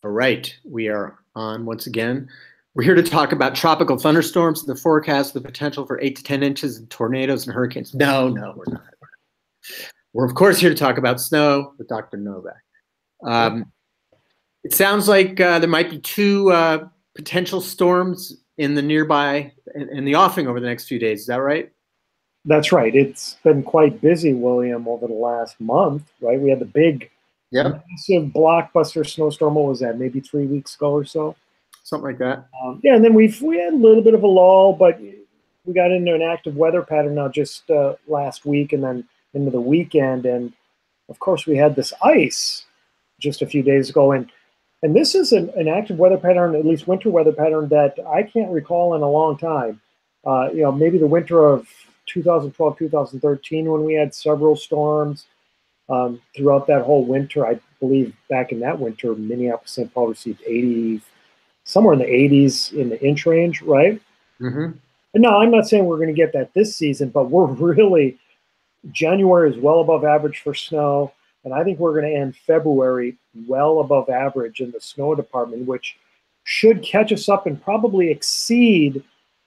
All right, we are on once again. We're here to talk about tropical thunderstorms, the forecast, the potential for 8 to 10 inches, and tornadoes and hurricanes. No, we're not. We're, of course, here to talk about snow with Dr. Novak. It sounds like there might be two potential storms in the nearby, in the offing over the next few days. Is that right? That's right. It's been quite busy, William, over the last month, right? We had the big, massive blockbuster snowstorm. What was that? Maybe 3 weeks ago or so? Something like that. Yeah, and then we had a little bit of a lull, but we got into an active weather pattern now just last week and then into the weekend. And, of course, we had this ice just a few days ago. And this is an active weather pattern, at least winter weather pattern, that I can't recall in a long time. Maybe the winter of 2012, 2013, when we had several storms throughout that whole winter. I believe back in that winter, Minneapolis, St. Paul received 80, somewhere in the 80s in the inch range, right? Mm-hmm. And no, I'm not saying we're going to get that this season, but we're really, January is well above average for snow. And I think we're going to end February well above average in the snow department, which should catch us up and probably exceed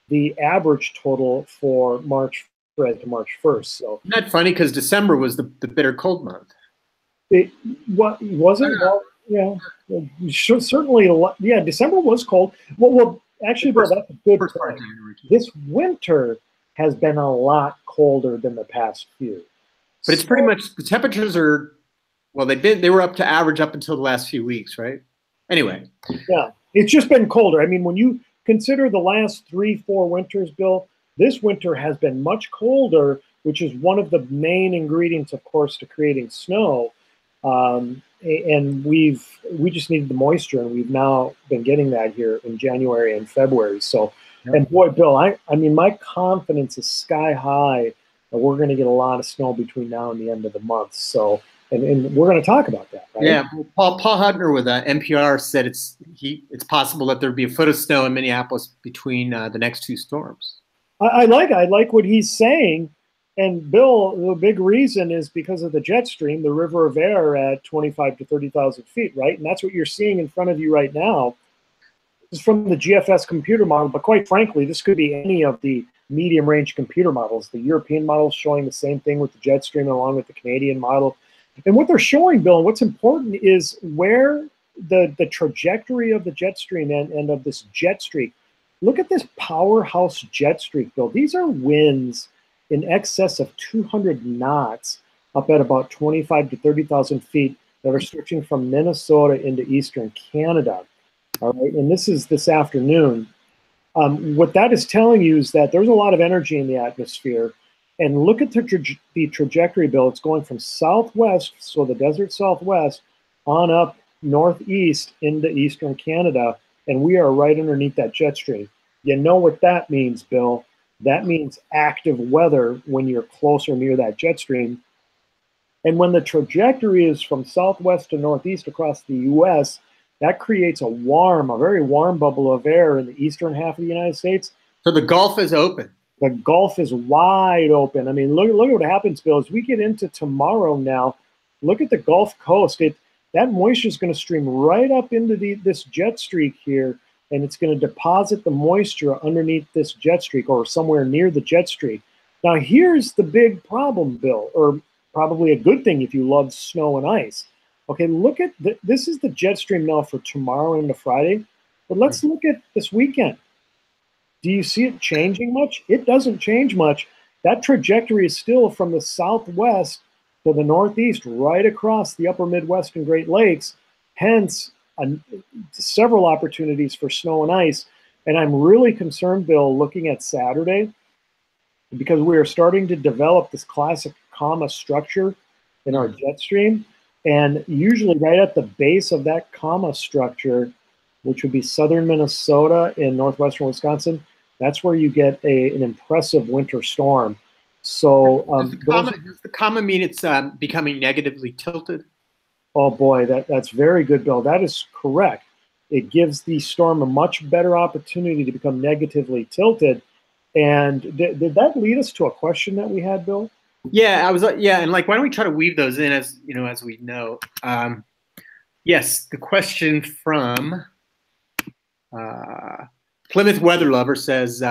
the average total for March to March 1st. So isn't that funny? Because December was the bitter cold month. What was it? Well, yeah, certainly. Yeah, December was cold. Well, actually, that's a good point. This winter has been a lot colder than the past few. But it's pretty much the temperatures are. Well, they were up to average up until the last few weeks, right? Anyway. Yeah, it's just been colder. I mean, when you consider the last 3-4 winters, Bill, this winter has been much colder, which is one of the main ingredients, of course, to creating snow. And we just needed the moisture, and we've now been getting that here in January and February. So, and boy, Bill, I mean, my confidence is sky high that we're going to get a lot of snow between now and the end of the month. So, and we're going to talk about that, right? Yeah, Paul Hutner with NPR said it's possible that there'd be a foot of snow in Minneapolis between the next two storms. I like what he's saying. And Bill, the big reason is because of the jet stream, the river of air at 25 to 30,000 feet, right? And that's what you're seeing in front of you right now. This is from the GFS computer model, but quite frankly, this could be any of the medium range computer models. The European model is showing the same thing with the jet stream along with the Canadian model. And what they're showing, Bill, and what's important is where the trajectory of the jet stream and of this jet streak. Look at this powerhouse jet streak, Bill. These are winds in excess of 200 knots up at about 25 to 30,000 feet that are stretching from Minnesota into eastern Canada. All right, and this is this afternoon. What that is telling you is that there's a lot of energy in the atmosphere. And look at the trajectory, Bill. It's going from southwest, so the desert southwest, on up northeast into eastern Canada. And we are right underneath that jet stream. You know what that means, Bill? That means active weather when you're closer near that jet stream. And when the trajectory is from southwest to northeast across the U.S., that creates a very warm bubble of air in the eastern half of the United States. So the Gulf is open. The Gulf is wide open. I mean, look at what happens, Bill. As we get into tomorrow now, look at the Gulf Coast. That moisture is going to stream right up into this jet streak here, and it's going to deposit the moisture underneath this jet streak or somewhere near the jet streak. Now, here's the big problem, Bill, or probably a good thing if you love snow and ice. Okay, look at this is the jet stream now for tomorrow into Friday, but let's look at this weekend. Do you see it changing much? It doesn't change much. That trajectory is still from the southwest to the northeast, right across the upper Midwest and Great Lakes, hence several opportunities for snow and ice. And I'm really concerned, Bill, looking at Saturday, because we are starting to develop this classic comma structure in our jet stream. And usually right at the base of that comma structure, which would be southern Minnesota and northwestern Wisconsin, that's where you get an impressive winter storm. So does the comma mean it's becoming negatively tilted? Oh boy, that's very good, Bill. That is correct. It gives the storm a much better opportunity to become negatively tilted. And did that lead us to a question that we had, Bill? Yeah, and like, why don't we try to weave those in as we know? Yes, the question from Plymouth Weather Lover says,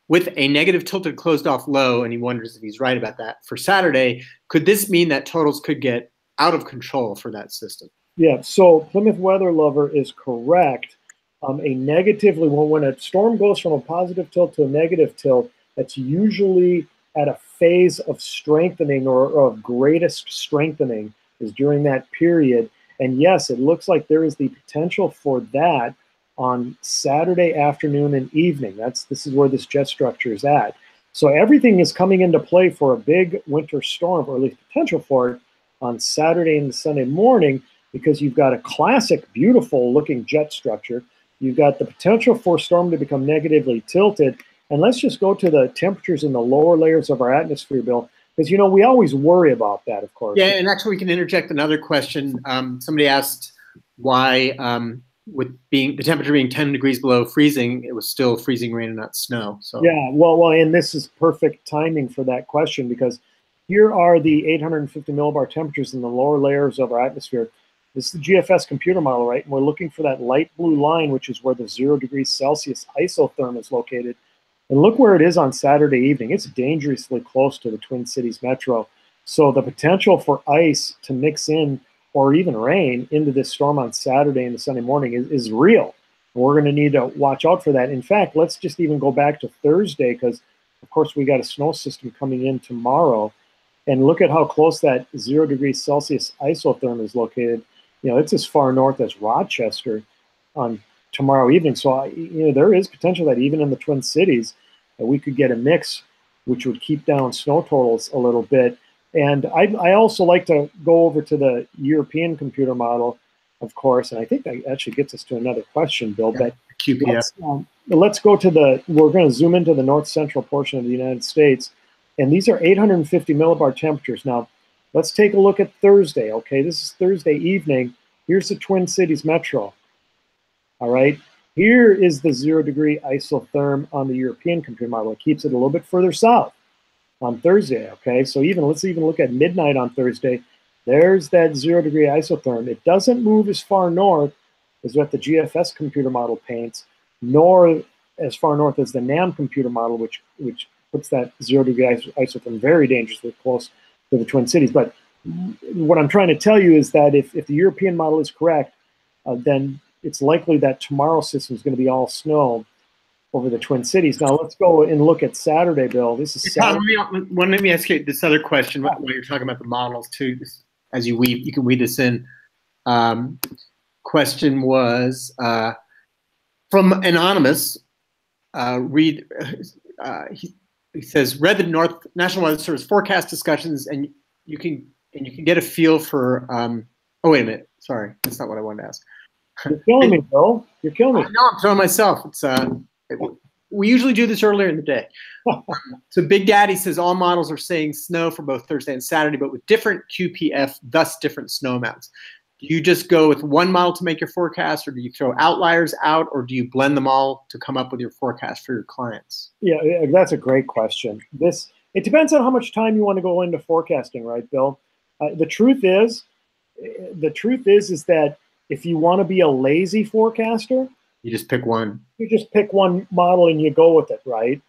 with a negative tilted closed off low, and he wonders if he's right about that, for Saturday, could this mean that totals could get out of control for that system? Yeah, so Plymouth Weather Lover is correct. A negatively, when a storm goes from a positive tilt to a negative tilt, that's usually at a phase of strengthening or of greatest strengthening is during that period. And yes, it looks like there is the potential for that on Saturday afternoon and evening. This is where this jet structure is at. So everything is coming into play for a big winter storm, or at least potential for it, on Saturday and Sunday morning, because you've got a classic, beautiful looking jet structure. You've got the potential for storm to become negatively tilted. And let's just go to the temperatures in the lower layers of our atmosphere, Bill, because, you know, we always worry about that, of course. Yeah, and actually we can interject another question. Somebody asked why, with the temperature being 10 degrees below freezing, it was still freezing rain and not snow. So yeah, well, and this is perfect timing for that question, because here are the 850 millibar temperatures in the lower layers of our atmosphere. This is the GFS computer model, right? And we're looking for that light blue line, which is where the 0 degrees Celsius isotherm is located. And look where it is on Saturday evening. It's dangerously close to the Twin Cities metro. So the potential for ice to mix in, or even rain, into this storm on Saturday and the Sunday morning is real. And we're going to need to watch out for that. In fact, let's just even go back to Thursday, because, of course, we got a snow system coming in tomorrow. And look at how close that 0 degrees Celsius isotherm is located. You know, it's as far north as Rochester on tomorrow evening. So, you know, there is potential that even in the Twin Cities, we could get a mix, which would keep down snow totals a little bit. And I also like to go over to the European computer model, of course, and I think that actually gets us to another question, Bill. Yeah, but QPF. Let's go to we're going to zoom into the north central portion of the United States. And these are 850 millibar temperatures. Now, let's take a look at Thursday, okay? This is Thursday evening. Here's the Twin Cities metro, all right? Here is the 0 degree isotherm on the European computer model. It keeps it a little bit further south on Thursday, okay? So let's even look at midnight on Thursday. There's that 0 degree isotherm. It doesn't move as far north as what the GFS computer model paints, nor as far north as the NAM computer model, which puts that 0 degree isotherm very dangerously close to the Twin Cities. But what I'm trying to tell you is that if the European model is correct, then it's likely that tomorrow's system is going to be all snow over the Twin Cities. Now let's go and look at Saturday, Bill. This is Saturday. Let me ask you this other question while you're talking about the models too. As you can weave this in. Question was from Anonymous. He says, read the National Weather Service forecast discussions, and you can get a feel for. Oh, wait a minute. Sorry, that's not what I wanted to ask. You're killing me, Bill. You're killing me. No, I'm throwing myself. We usually do this earlier in the day. So Big Daddy says all models are saying snow for both Thursday and Saturday, but with different QPF, thus different snow amounts. Do you just go with one model to make your forecast, or do you throw outliers out, or do you blend them all to come up with your forecast for your clients? Yeah, that's a great question. It depends on how much time you want to go into forecasting, right, Bill? The truth is that if you want to be a lazy forecaster, you just pick one. You just pick one model and you go with it, right?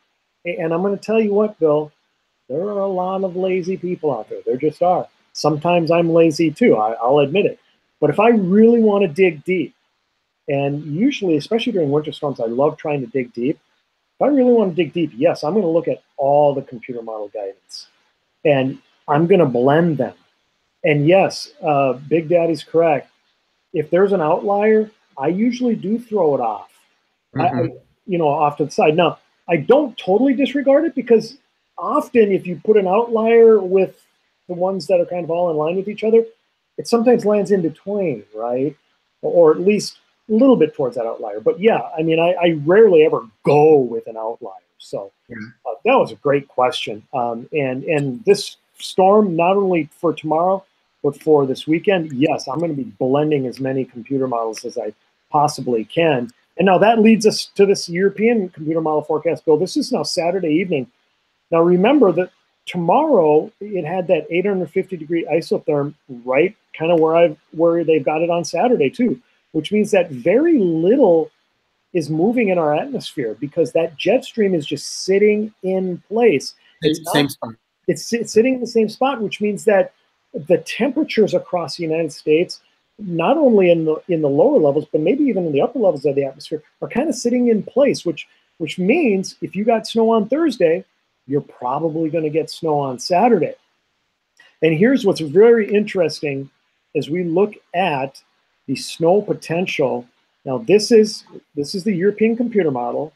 And I'm going to tell you what, Bill, there are a lot of lazy people out there. There just are. Sometimes I'm lazy too, I'll admit it. But if I really want to dig deep, and usually, especially during winter storms, I love trying to dig deep. If I really want to dig deep, yes, I'm going to look at all the computer model guidance. And I'm going to blend them. And yes, Big Daddy's correct. If there's an outlier, I usually do throw it off, off to the side. Now, I don't totally disregard it, because often if you put an outlier with the ones that are kind of all in line with each other, it sometimes lands in between, right? Or at least a little bit towards that outlier. But yeah, I mean, I rarely ever go with an outlier. So that was a great question. And this storm, not only for tomorrow, but for this weekend, yes, I'm going to be blending as many computer models as I possibly can. And now that leads us to this European computer model forecast, Bill. This is now Saturday evening. Now remember that tomorrow it had that 850-degree isotherm right kind of where they've got it on Saturday too, which means that very little is moving in our atmosphere because that jet stream is just sitting in place. Same spot. It's sitting in the same spot, which means that the temperatures across the United States, not only in the lower levels, but maybe even in the upper levels of the atmosphere, are kind of sitting in place, which means if you got snow on Thursday, you're probably going to get snow on Saturday. And here's what's very interesting as we look at the snow potential. Now, this is the European computer model,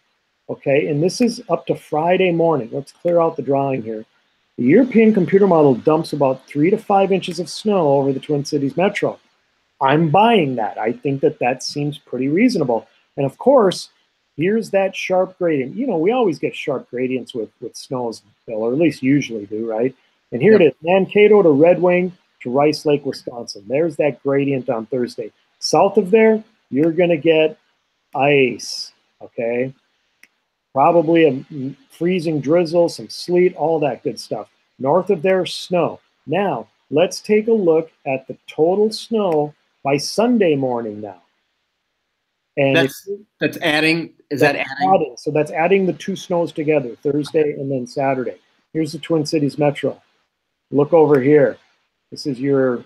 okay? And this is up to Friday morning. Let's clear out the drawing here. The European computer model dumps about 3 to 5 inches of snow over the Twin Cities metro. I'm buying that. I think that seems pretty reasonable. And of course, here's that sharp gradient. You know, we always get sharp gradients with snows, or at least usually do, right? And here it is, Mankato to Red Wing to Rice Lake, Wisconsin. There's that gradient on Thursday. South of there, you're going to get ice, okay? Probably a freezing drizzle, some sleet, all that good stuff. North of there, snow. Now, let's take a look at the total snow by Sunday morning now. And that's adding, is that adding? So that's adding the two snows together, Thursday and then Saturday. Here's the Twin Cities metro. Look over here. This is your...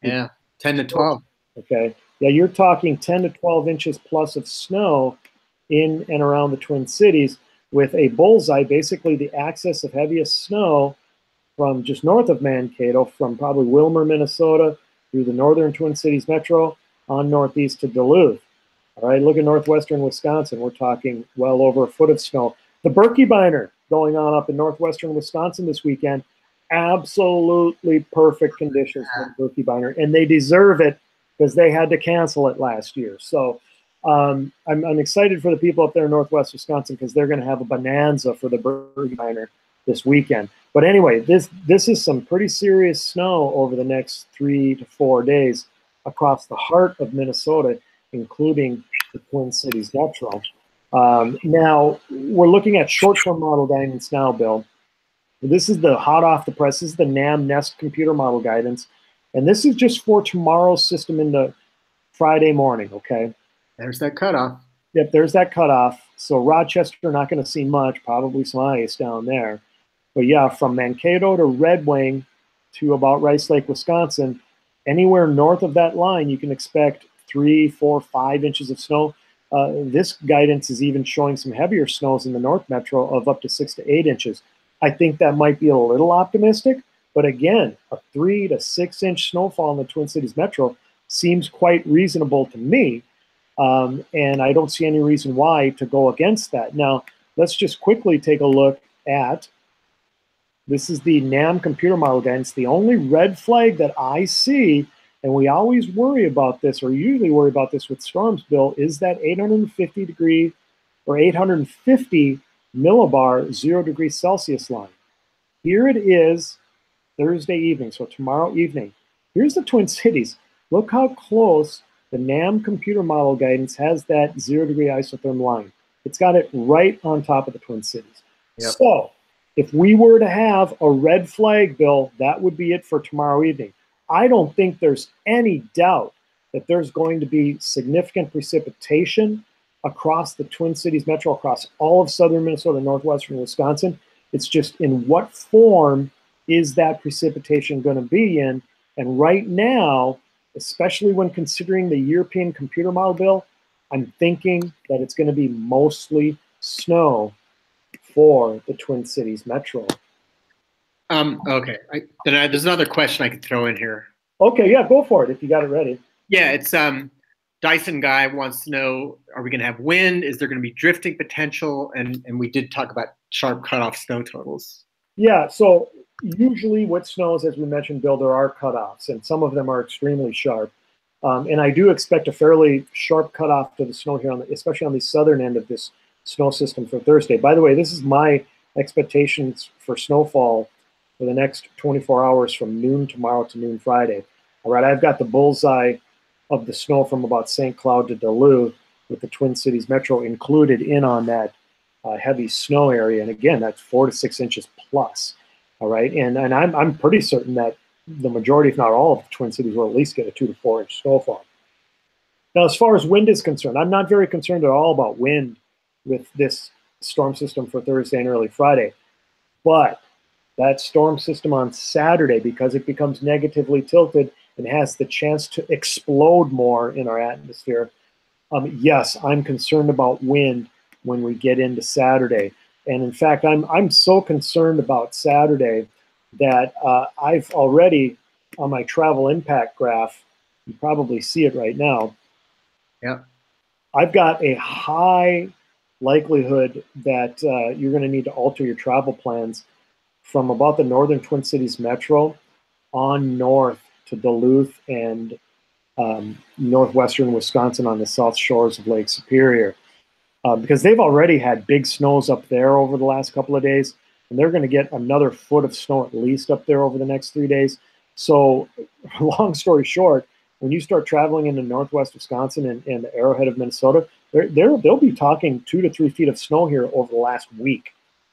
Yeah, 10 to 12. Okay. Yeah, you're talking 10 to 12 inches plus of snow in and around the Twin Cities with a bullseye, basically the axis of heaviest snow from just north of Mankato, from probably Wilmer, Minnesota, through the northern Twin Cities metro on northeast to Duluth. All right, look at northwestern Wisconsin. We're talking well over a foot of snow. The Birkebeiner going on up in northwestern Wisconsin this weekend. Absolutely perfect conditions for the Birkebeiner, and they deserve it because they had to cancel it last year. So I'm excited for the people up there in northwest Wisconsin because they're going to have a bonanza for the Birkebeiner this weekend. But anyway, this is some pretty serious snow over the next 3 to 4 days across the heart of Minnesota, including the Twin Cities metro. Now, we're looking at short-term model guidance now, Bill. This is the hot off the press. This is the NAM-NEST computer model guidance. And this is just for tomorrow's system into Friday morning, okay? There's that cutoff. Yep, there's that cutoff. So Rochester, not going to see much, probably some ice down there. But yeah, from Mankato to Red Wing to about Rice Lake, Wisconsin, anywhere north of that line, you can expect 3, 4, 5 inches of snow. This guidance is even showing some heavier snows in the North Metro of up to 6 to 8 inches. I think that might be a little optimistic, but again, a 3 to 6 inch snowfall in the Twin Cities Metro seems quite reasonable to me, and I don't see any reason why to go against that. Now, let's just quickly take a look at, this is the NAM computer model guidance. The only red flag that I see, and we always worry about this, or usually worry about this with storms, Bill, is that 850 degree or 850 millibar 0 degrees Celsius line. Here it is Thursday evening, so tomorrow evening. Here's the Twin Cities. Look how close the NAM computer model guidance has that 0 degree isotherm line. It's got it right on top of the Twin Cities. Yep. So if we were to have a red flag, Bill, that would be it for tomorrow evening. I don't think there's any doubt that there's going to be significant precipitation across the Twin Cities metro, across all of southern Minnesota, northwestern Wisconsin. It's just in what form is that precipitation going to be in? And right now, especially when considering the European computer model, Bill, I'm thinking that it's going to be mostly snow for the Twin Cities metro. Okay. There's another question I could throw in here. Okay, yeah, go for it if you got it ready. Yeah, it's Dyson Guy wants to know, are we going to have wind? Is there going to be drifting potential? And we did talk about sharp cutoff snow totals. Yeah, so usually with snows, as we mentioned, Bill, there are cutoffs, and some of them are extremely sharp. And I do expect a fairly sharp cutoff to the snow here, especially on the southern end of this snow system for Thursday. By the way, this is my expectations for snowfall for the next 24 hours from noon tomorrow to noon Friday. All right, I've got the bullseye of the snow from about St. Cloud to Duluth with the Twin Cities metro included in on that heavy snow area. And again, that's 4 to 6 inches plus. All right, and I'm pretty certain that the majority, if not all, of the Twin Cities will at least get a 2 to 4 inch snowfall. Now, as far as wind is concerned, I'm not very concerned at all about wind with this storm system for Thursday and early Friday. But that storm system on Saturday, because it becomes negatively tilted and has the chance to explode more in our atmosphere, yes, I'm concerned about wind when we get into Saturday. And in fact, I'm so concerned about Saturday that I've already, on my travel impact graph, you probably see it right now, Yeah. I've got a high likelihood that you're going to need to alter your travel plans from about the northern Twin Cities metro on north to Duluth and northwestern Wisconsin on the south shores of Lake Superior. Because they've already had big snows up there over the last couple of days, and they're going to get another foot of snow at least up there over the next 3 days. So, long story short, when you start traveling into northwest Wisconsin and the arrowhead of Minnesota, they'll be talking 2 to 3 feet of snow here over the last week.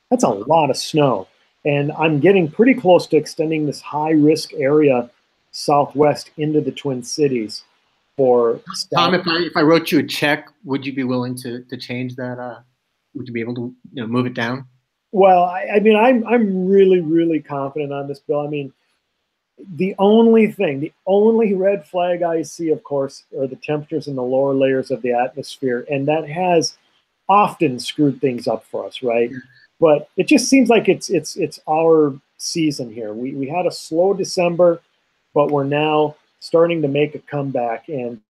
That's a lot of snow. And I'm getting pretty close to extending this high risk area southwest into the Twin Cities. For Tom, if I wrote you a check, would you be willing to change that? Would you be able to move it down? Well, I mean, I'm really confident on this, Bill. I mean, the only red flag I see, of course, are the temperatures in the lower layers of the atmosphere, and that has often screwed things up for us, right? Yeah. But it just seems like it's our season here. We had a slow December, but we're now starting to make a comeback. And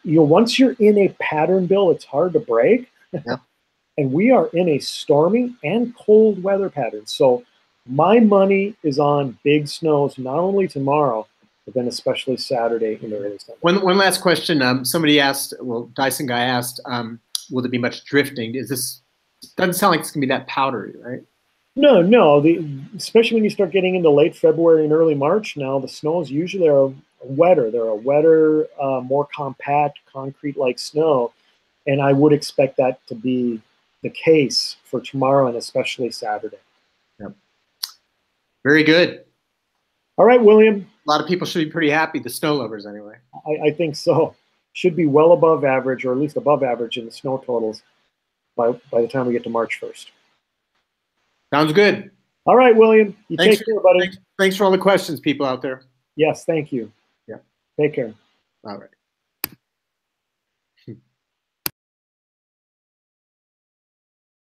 once you're in a pattern, Bill, it's hard to break. Yeah. And we are in a stormy and cold weather pattern. So my money is on big snows, not only tomorrow, but then especially Saturday in the early Sunday. One last question. Somebody asked, well, Dyson guy asked, will there be much drifting? Doesn't sound like it's going to be that powdery, right? No. Especially when you start getting into late February and early March, now the snows usually are wetter. They're a wetter, more compact, concrete-like snow. And I would expect that to be the case for tomorrow and especially Saturday. Yep. Very good. All right, William. A lot of people should be pretty happy, the snow lovers anyway. I think so. Should be well above average, or at least above average in the snow totals by the time we get to March 1st. Sounds good. All right, William. You take care, buddy. Thanks for all the questions, people out there. Yes, thank you. Yeah. Take care. All right.